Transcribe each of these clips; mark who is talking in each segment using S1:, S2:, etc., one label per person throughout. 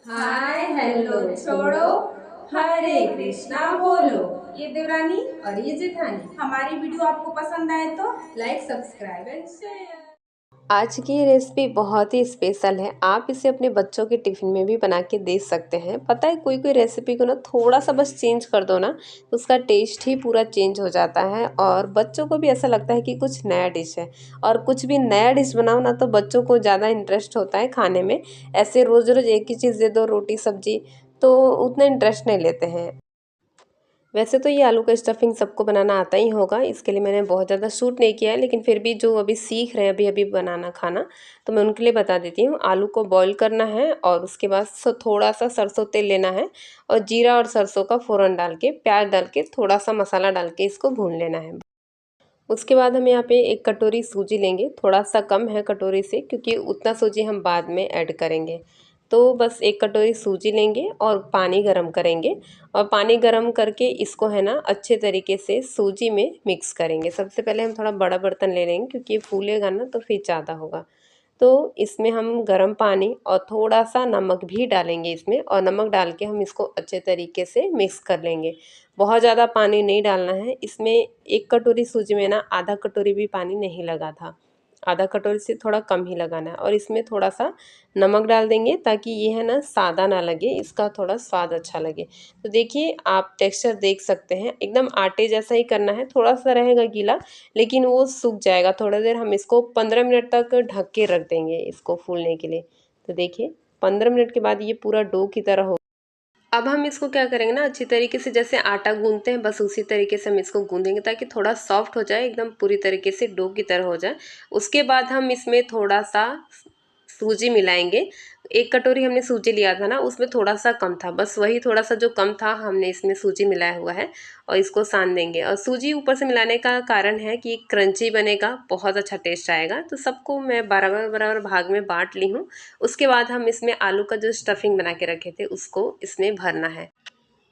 S1: Hi hello छोड़ो, हरे कृष्णा बोलो। ये देवरानी और ये जेठानी। हमारी वीडियो आपको पसंद आए तो लाइक, सब्सक्राइब एंड शेयर।
S2: आज की रेसिपी बहुत ही स्पेशल है। आप इसे अपने बच्चों के टिफ़िन में भी बना के दे सकते हैं। पता है कोई कोई रेसिपी को ना थोड़ा सा बस चेंज कर दो ना तो उसका टेस्ट ही पूरा चेंज हो जाता है और बच्चों को भी ऐसा लगता है कि कुछ नया डिश है। और कुछ भी नया डिश बनाओ ना तो बच्चों को ज़्यादा इंटरेस्ट होता है खाने में। ऐसे रोज़ रोज़ एक ही चीज़ दे दो, रोटी सब्जी, तो उतना इंटरेस्ट नहीं लेते हैं। वैसे तो ये आलू का स्टफिंग सबको बनाना आता ही होगा, इसके लिए मैंने बहुत ज़्यादा शूट नहीं किया है, लेकिन फिर भी जो अभी सीख रहे हैं अभी अभी बनाना खाना, तो मैं उनके लिए बता देती हूँ। आलू को बॉईल करना है और उसके बाद थोड़ा सा सरसों तेल लेना है और जीरा और सरसों का फ़ोरन डाल के, प्याज डाल के, थोड़ा सा मसाला डाल के इसको भून लेना है। उसके बाद हम यहाँ पे 1 कटोरी सूजी लेंगे, थोड़ा सा कम है कटोरी से क्योंकि उतना सूजी हम बाद में ऐड करेंगे। तो बस 1 कटोरी सूजी लेंगे और पानी गरम करेंगे और पानी गरम करके इसको है ना अच्छे तरीके से सूजी में मिक्स करेंगे। सबसे पहले हम थोड़ा बड़ा बर्तन ले लेंगे क्योंकि ये फूलेगा ना तो फिर ज़्यादा होगा। तो इसमें हम गर्म पानी और थोड़ा सा नमक भी डालेंगे इसमें और नमक डाल के हम इसको अच्छे तरीके से मिक्स कर लेंगे। बहुत ज़्यादा पानी नहीं डालना है इसमें। 1 कटोरी सूजी में ना आधा कटोरी भी पानी नहीं लगा था, आधा कटोरी से थोड़ा कम ही लगाना है। और इसमें थोड़ा सा नमक डाल देंगे ताकि ये है ना सादा ना लगे, इसका थोड़ा स्वाद अच्छा लगे। तो देखिए आप टेक्सचर देख सकते हैं, एकदम आटे जैसा ही करना है, थोड़ा सा रहेगा गीला लेकिन वो सूख जाएगा। थोड़ा देर हम इसको 15 मिनट तक ढक के रख देंगे इसको फूलने के लिए। तो देखिए 15 मिनट के बाद ये पूरा डो की तरह हो। अब हम इसको क्या करेंगे ना अच्छी तरीके से जैसे आटा गूंदते हैं बस उसी तरीके से हम इसको गूंदेंगे ताकि थोड़ा सॉफ्ट हो जाए, एकदम पूरी तरीके से डो की तरह हो जाए। उसके बाद हम इसमें थोड़ा सा सूजी मिलाएंगे। 1 कटोरी हमने सूजी लिया था ना, उसमें थोड़ा सा कम था, बस वही थोड़ा सा जो कम था हमने इसमें सूजी मिलाया हुआ है और इसको सान देंगे। और सूजी ऊपर से मिलाने का कारण है कि क्रंची बनेगा, बहुत अच्छा टेस्ट आएगा। तो सबको मैं बराबर बराबर भाग में बांट ली हूँ। उसके बाद हम इसमें आलू का जो स्टफिंग बना के रखे थे उसको इसमें भरना है।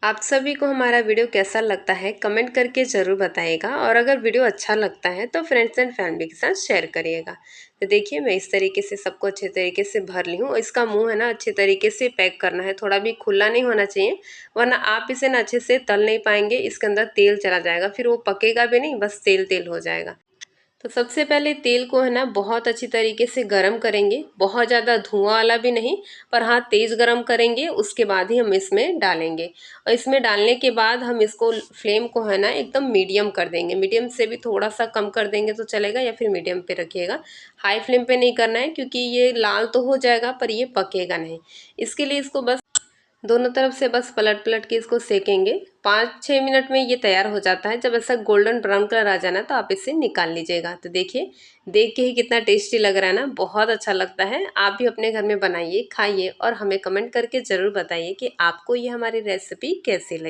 S2: आप सभी को हमारा वीडियो कैसा लगता है कमेंट करके ज़रूर बताइएगा और अगर वीडियो अच्छा लगता है तो फ्रेंड्स एंड फैमिली के साथ शेयर करिएगा। तो देखिए मैं इस तरीके से सबको अच्छे तरीके से भर ली हूँ और इसका मुंह है ना अच्छे तरीके से पैक करना है, थोड़ा भी खुला नहीं होना चाहिए वरना आप इसे ना अच्छे से तल नहीं पाएंगे, इसके अंदर तेल चला जाएगा, फिर वो पकेगा भी नहीं, बस तेल तेल हो जाएगा। तो सबसे पहले तेल को है ना बहुत अच्छी तरीके से गरम करेंगे, बहुत ज़्यादा धुआं वाला भी नहीं पर हाँ तेज़ गरम करेंगे, उसके बाद ही हम इसमें डालेंगे। और इसमें डालने के बाद हम इसको फ्लेम को है ना एकदम मीडियम कर देंगे, मीडियम से भी थोड़ा सा कम कर देंगे तो चलेगा या फिर मीडियम पे रखिएगा। हाई फ्लेम पे नहीं करना है क्योंकि ये लाल तो हो जाएगा पर ये पकेगा नहीं। इसके लिए इसको बस दोनों तरफ से बस पलट पलट के इसको सेकेंगे। 5-6 मिनट में ये तैयार हो जाता है। जब ऐसा गोल्डन ब्राउन कलर आ जाना तो आप इसे निकाल लीजिएगा। तो देखिए देख के ही कितना टेस्टी लग रहा है ना, बहुत अच्छा लगता है। आप भी अपने घर में बनाइए, खाइए और हमें कमेंट करके ज़रूर बताइए कि आपको ये हमारी रेसिपी कैसी लगी।